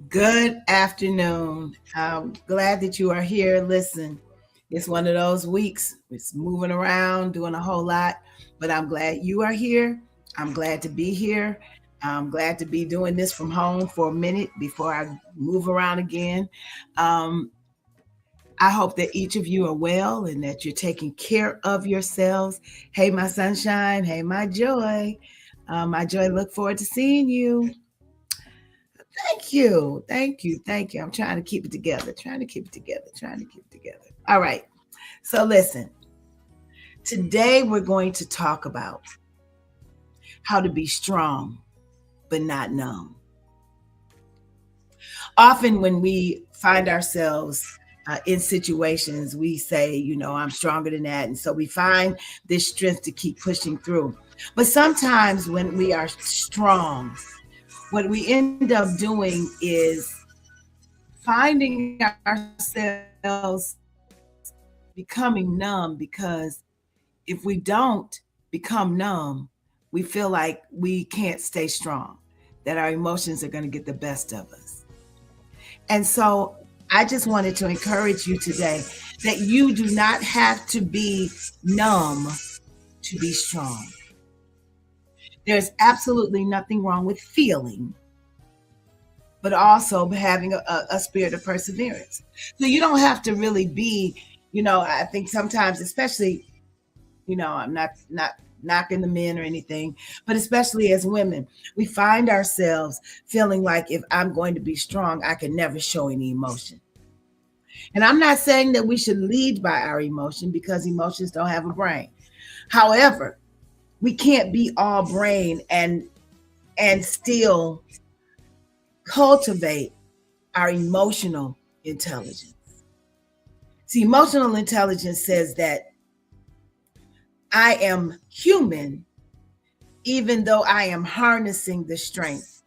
Good afternoon. I'm glad that you are here. Listen, it's one of those weeks. It's moving around, doing a whole lot, but I'm glad you are here. I'm glad to be here. I'm glad to be doing this from home for a minute before I move around again. Um, I hope that each of you are well and that you're taking care of yourselves. Hey, my sunshine. Hey, my joy. My joy, look forward to seeing you. Thank you. Thank you. Thank you. I'm trying to keep it together. Trying to keep it together. Trying to keep it together. All right. So listen, today we're going to talk about how to be strong but not numb. Often when we find ourselves in situations, we say, I'm stronger than that. And so we find this strength to keep pushing through. But sometimes when we are strong, what we end up doing is finding ourselves becoming numb, because if we don't become numb, we feel like we can't stay strong, that our emotions are going to get the best of us. And so I just wanted to encourage you today that you do not have to be numb to be strong. There's absolutely nothing wrong with feeling, but also having a spirit of perseverance. So you don't have to really be, I think sometimes, especially, I'm not knocking the men or anything, but especially as women, we find ourselves feeling like if I'm going to be strong, I can never show any emotion. And I'm not saying that we should lead by our emotion, because emotions don't have a brain. However, we can't be all brain and still cultivate our emotional intelligence. See, emotional intelligence says that I am human, even though I am harnessing the strength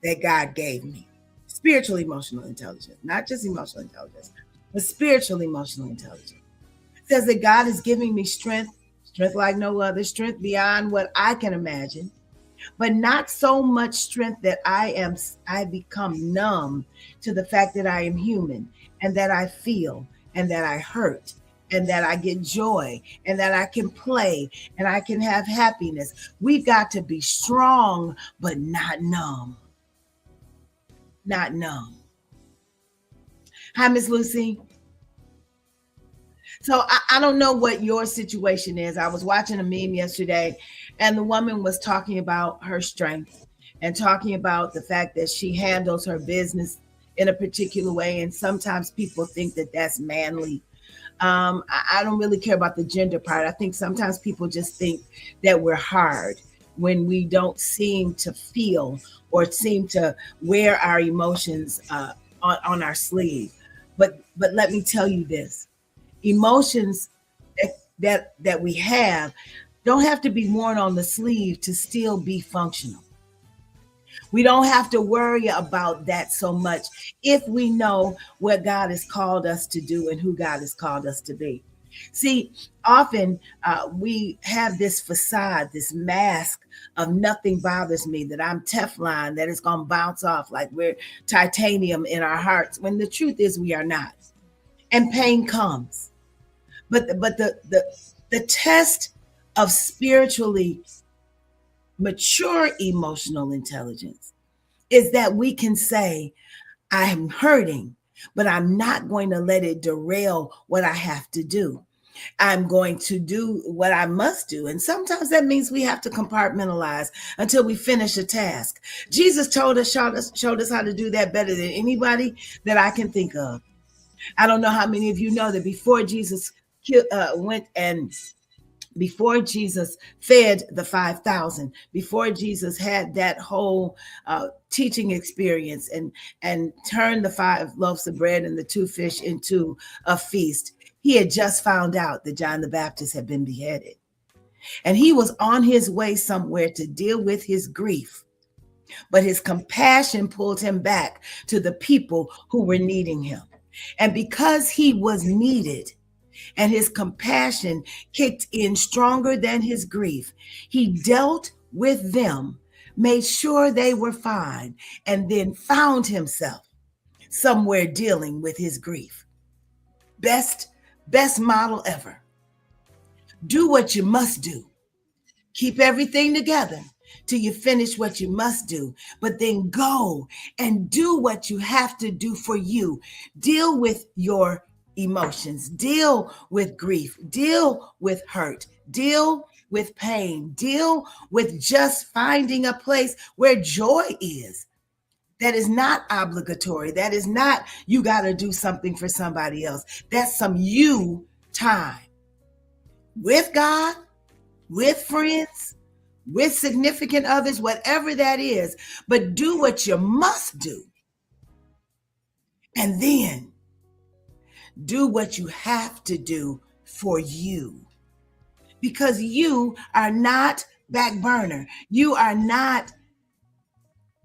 that God gave me. Spiritual emotional intelligence, not just emotional intelligence, but spiritual emotional intelligence. It says that God is giving me strength like no other, strength beyond what I can imagine, but not so much strength that I become numb to the fact that I am human, and that I feel, and that I hurt, and that I get joy, and that I can play, and I can have happiness. We've got to be strong, but not numb. Not numb. Hi, Miss Lucy. So I don't know what your situation is. I was watching a meme yesterday, and the woman was talking about her strength and talking about the fact that she handles her business in a particular way. And sometimes people think that that's manly. I don't really care about the gender part. I think sometimes people just think that we're hard when we don't seem to feel or seem to wear our emotions on our sleeve. But let me tell you this: emotions that we have don't have to be worn on the sleeve to still be functional. We don't have to worry about that so much if we know what God has called us to do and who God has called us to be. See, often we have this facade, this mask of nothing bothers me, that I'm Teflon, that it's going to bounce off like we're titanium in our hearts, when the truth is we are not. And pain comes. But the test of spiritually mature emotional intelligence is that we can say, I'm hurting, but I'm not going to let it derail what I have to do. I'm going to do what I must do. And sometimes that means we have to compartmentalize until we finish a task. Jesus showed us how to do that better than anybody that I can think of. I don't know how many of you know that before Jesus went and before Jesus fed the 5,000, before Jesus had that whole teaching experience and turned the 5 loaves of bread and the 2 fish into a feast, he had just found out that John the Baptist had been beheaded. And he was on his way somewhere to deal with his grief. But his compassion pulled him back to the people who were needing him. And because he was needed, and his compassion kicked in stronger than his grief, he dealt with them, made sure they were fine, and then found himself somewhere dealing with his grief. Best model ever. Do what you must do. Keep everything together till you finish what you must do, but then go and do what you have to do for you. Deal with your emotions, deal with grief, deal with hurt, deal with pain, deal with just finding a place where joy is. That is not obligatory. That is not you got to do something for somebody else. That's some you time with God, with friends, with significant others, whatever that is. But do what you must do. And then do what you have to do for you. Because you are not back burner. You are not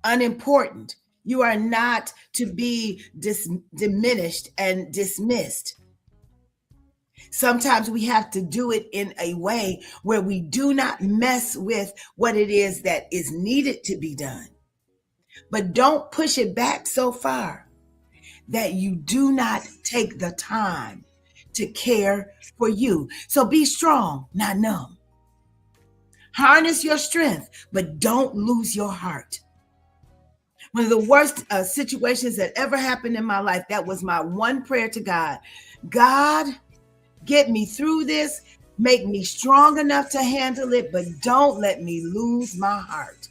unimportant. You are not to be diminished and dismissed. Sometimes we have to do it in a way where we do not mess with what it is that is needed to be done. But don't push it back so far that you do not take the time to care for you. So be strong, not numb. Harness your strength, but don't lose your heart. One of the worst situations that ever happened in my life, that was my one prayer to God. God, get me through this, make me strong enough to handle it, but don't let me lose my heart.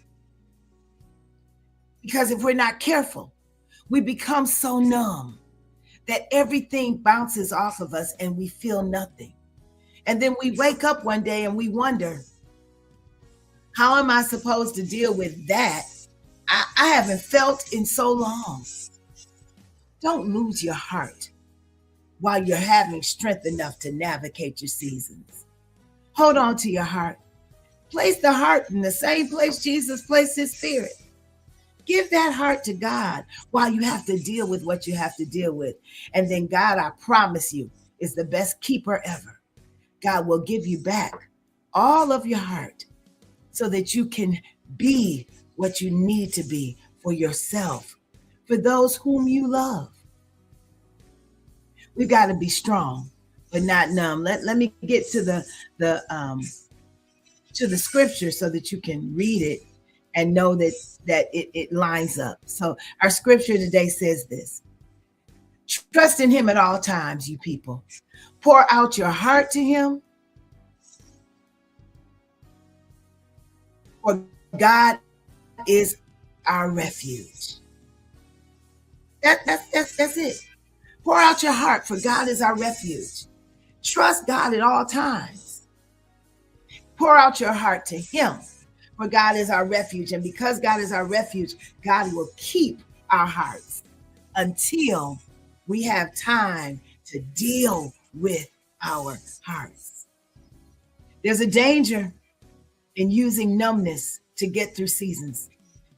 Because if we're not careful, we become so numb that everything bounces off of us and we feel nothing. And then we wake up one day and we wonder, how am I supposed to deal with that? I haven't felt in so long. Don't lose your heart while you're having strength enough to navigate your seasons. Hold on to your heart. Place the heart in the same place Jesus placed his spirit. Give that heart to God while you have to deal with what you have to deal with. And then God, I promise you, is the best keeper ever. God will give you back all of your heart so that you can be what you need to be for yourself, for those whom you love. We've got to be strong, but not numb. Let me get to the scripture so that you can read it and know that it lines up. So our scripture today says this: trust in him at all times, you people. Pour out your heart to him, for God is our refuge. That's it. Pour out your heart, for God is our refuge. Trust God at all times. Pour out your heart to him, for God is our refuge. And because God is our refuge, God will keep our hearts until we have time to deal with our hearts. There's a danger in using numbness to get through seasons.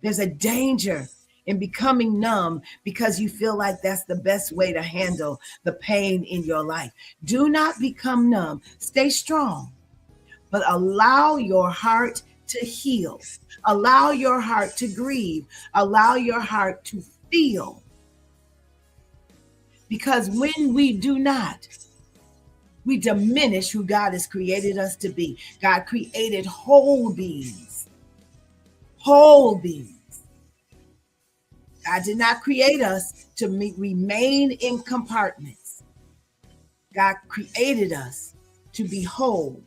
There's a danger in becoming numb because you feel like that's the best way to handle the pain in your life. Do not become numb. Stay strong, but allow your heart to heal. Allow your heart to grieve. Allow your heart to feel. Because when we do not, we diminish who God has created us to be. God created whole beings. Whole beings. God did not create us to remain in compartments. God created us to be whole.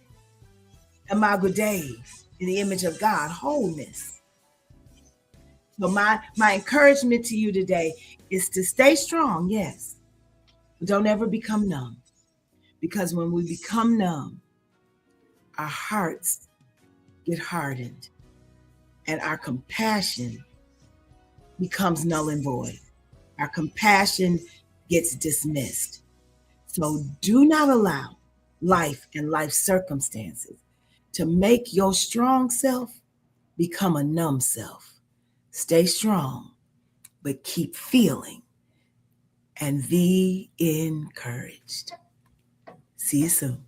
Imago Dei, in the image of God, wholeness. So my encouragement to you today is to stay strong, yes, but don't ever become numb. Because when we become numb, our hearts get hardened and our compassion becomes null and void. Our compassion gets dismissed. So do not allow life and life circumstances to make your strong self become a numb self. Stay strong, but keep feeling and be encouraged. See you soon.